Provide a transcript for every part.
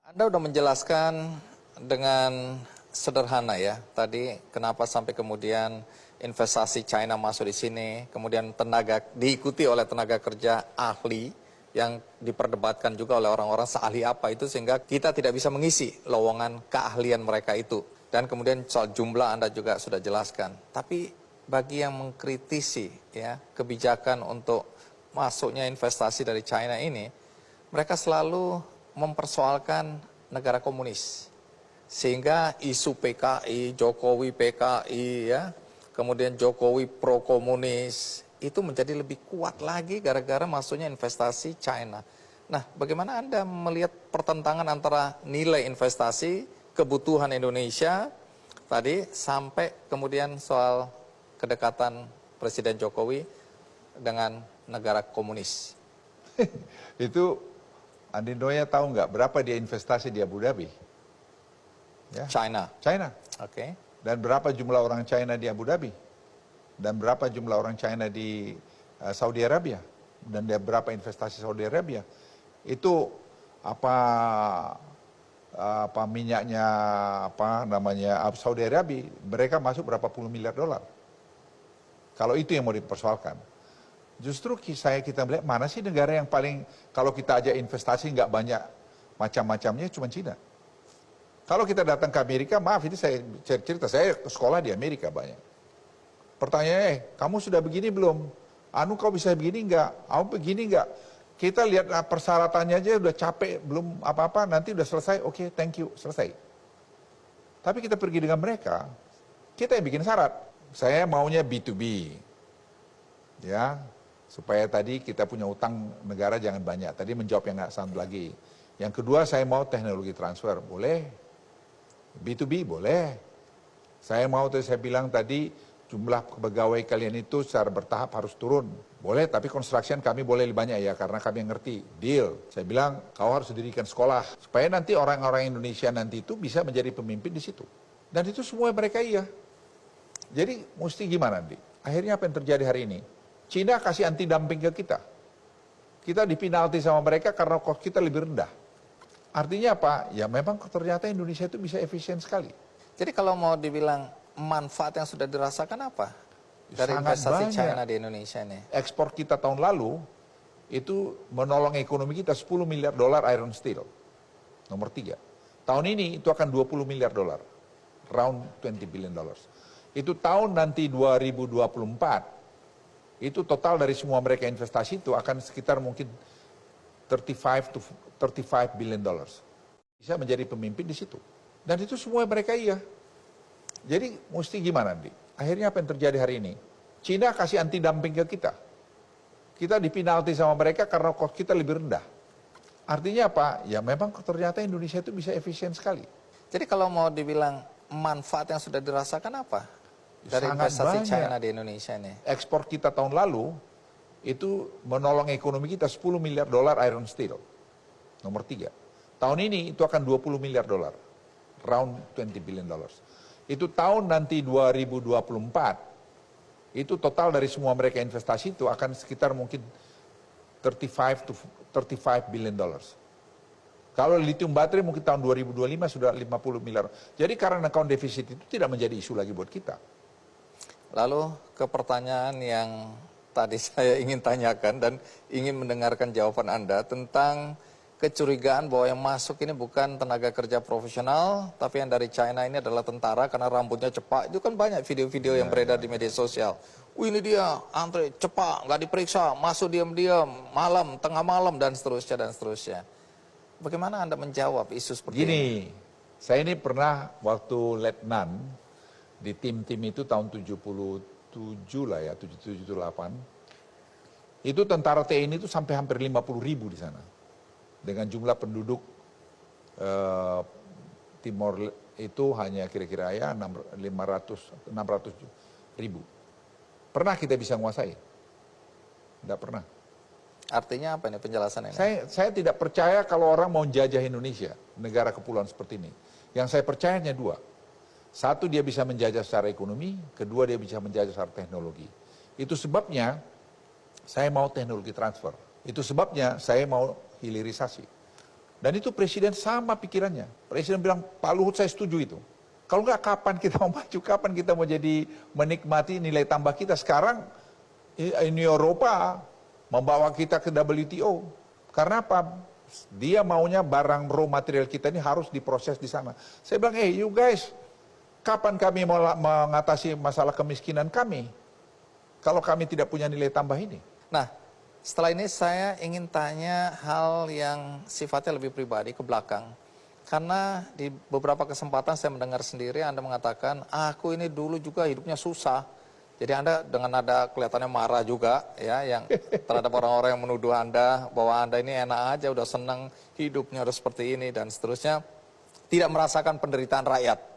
Anda sudah menjelaskan dengan sederhana ya, tadi kenapa sampai kemudian investasi China masuk di sini, kemudian diikuti oleh tenaga kerja ahli yang diperdebatkan juga oleh orang-orang seahli apa itu sehingga kita tidak bisa mengisi lowongan keahlian mereka itu. Dan kemudian soal jumlah Anda juga sudah jelaskan. Tapi bagi yang mengkritisi ya kebijakan untuk masuknya investasi dari China ini, mereka selalu mempersoalkan negara komunis. Sehingga isu PKI, Jokowi PKI ya, kemudian Jokowi pro komunis itu menjadi lebih kuat lagi gara-gara masuknya investasi China. Nah, bagaimana Anda melihat pertentangan antara nilai investasi, kebutuhan Indonesia tadi sampai kemudian soal kedekatan Presiden Jokowi dengan negara komunis? Itu Andi Noya tahu nggak berapa dia investasi di Abu Dhabi? Ya. China. Oke. Dan berapa jumlah orang China di Abu Dhabi? Dan berapa jumlah orang China di Saudi Arabia? Dan dia berapa investasi Saudi Arabia? Itu apa minyaknya Saudi Arabia, mereka masuk berapa puluh miliar dolar. Kalau itu yang mau dipersoalkan. Justru kita melihat mana sih negara yang paling, kalau kita ajak investasi nggak banyak macam-macamnya, cuma Cina. Kalau kita datang ke Amerika, maaf ini saya cerita, saya sekolah di Amerika banyak. Pertanyaannya, kamu sudah begini belum? Kau bisa begini nggak? Kamu begini nggak? Kita lihat persyaratannya aja udah capek, belum apa-apa, nanti udah selesai, oke, thank you, selesai. Tapi kita pergi dengan mereka, kita yang bikin syarat. Saya maunya B2B, ya, supaya tadi kita punya utang negara jangan banyak. Tadi menjawab yang nggak sound lagi. Yang kedua, saya mau teknologi transfer, boleh. B2B boleh. Saya mau, saya bilang tadi, jumlah pegawai kalian itu secara bertahap harus turun. Boleh, tapi construction kami boleh lebih banyak ya, karena kami yang ngerti. Deal. Saya bilang, kau harus dirikan sekolah. Supaya nanti orang-orang Indonesia nanti itu bisa menjadi pemimpin di situ. Dan itu semua mereka iya. Jadi, mesti gimana, Andi? Akhirnya apa yang terjadi hari ini? Cina kasih anti dumping ke kita. Kita dipinalti sama mereka karena cost kita lebih rendah. Artinya apa? Ya memang ternyata Indonesia itu bisa efisien sekali. Jadi kalau mau dibilang manfaat yang sudah dirasakan apa dari investasi China di Indonesia ini? Ekspor kita tahun lalu itu menolong ekonomi kita 10 miliar dolar iron steel. Nomor 3. Tahun ini itu akan 20 miliar dolar. Round 20 billion dollars. Itu tahun nanti 2024, itu total dari semua mereka investasi itu akan sekitar mungkin 35 billion dollars. Bisa menjadi pemimpin di situ. Dan itu semua mereka iya. Jadi mesti gimana, Andi? Akhirnya apa yang terjadi hari ini? Cina kasih anti dumping ke kita. Kita dipinalti sama mereka karena cost kita lebih rendah. Artinya apa? Ya memang ternyata Indonesia itu bisa efisien sekali. Jadi kalau mau dibilang manfaat yang sudah dirasakan apa dari investasi China di Indonesia ini? Ekspor kita tahun lalu itu menolong ekonomi kita 10 miliar dolar iron steel. Nomor 3. Tahun ini itu akan 20 miliar dolar. Round 20 billion dollars. Itu tahun nanti 2024, itu total dari semua mereka investasi itu akan sekitar mungkin 35 billion dollars. Kalau lithium baterai mungkin tahun 2025 sudah 50 miliar. Jadi karena account defisit itu tidak menjadi isu lagi buat kita. Lalu ke pertanyaan yang tadi saya ingin tanyakan dan ingin mendengarkan jawaban Anda tentang kecurigaan bahwa yang masuk ini bukan tenaga kerja profesional, tapi yang dari China ini adalah tentara karena rambutnya cepat. Itu kan banyak video-video yang beredar di media sosial. Ini dia, antre cepat, nggak diperiksa, masuk diam-diam, malam, tengah malam, dan seterusnya, dan seterusnya. Bagaimana Anda menjawab isu seperti ini? Saya ini pernah waktu letnan di tim-tim itu tahun 77 lah ya, 77-78. Itu tentara TNI itu sampai hampir 50.000 di sana. Dengan jumlah penduduk Timor itu hanya kira-kira ya 600 ribu. Pernah kita bisa menguasai? Tidak pernah. Artinya apa ini penjelasannya? Saya tidak percaya kalau orang mau jajah Indonesia, negara kepulauan seperti ini. Yang saya percaya hanya 2. Satu, dia bisa menjajah secara ekonomi. Kedua, dia bisa menjajah secara teknologi. Itu sebabnya saya mau teknologi transfer. Itu sebabnya saya mau hilirisasi. Dan itu presiden sama pikirannya. Presiden bilang, Pak Luhut saya setuju itu. Kalau nggak kapan kita mau maju, kapan kita mau jadi menikmati nilai tambah kita. Sekarang Uni Eropa membawa kita ke WTO. Karena apa? Dia maunya barang raw material kita ini harus diproses di sana. Saya bilang, you guys, kapan kami mau mengatasi masalah kemiskinan kami? Kalau kami tidak punya nilai tambah ini. Nah, setelah ini saya ingin tanya hal yang sifatnya lebih pribadi ke belakang. Karena di beberapa kesempatan saya mendengar sendiri Anda mengatakan, aku ini dulu juga hidupnya susah. Jadi Anda dengan nada kelihatannya marah juga ya, yang terhadap orang-orang yang menuduh Anda bahwa Anda ini enak aja, udah senang hidupnya harus seperti ini dan seterusnya. Tidak merasakan penderitaan rakyat.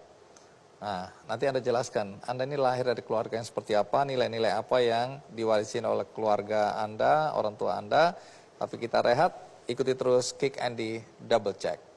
Nah, nanti Anda jelaskan, Anda ini lahir dari keluarga yang seperti apa, nilai-nilai apa yang diwarisin oleh keluarga Anda, orang tua Anda. Tapi kita rehat, ikuti terus Kick Andy Double Check.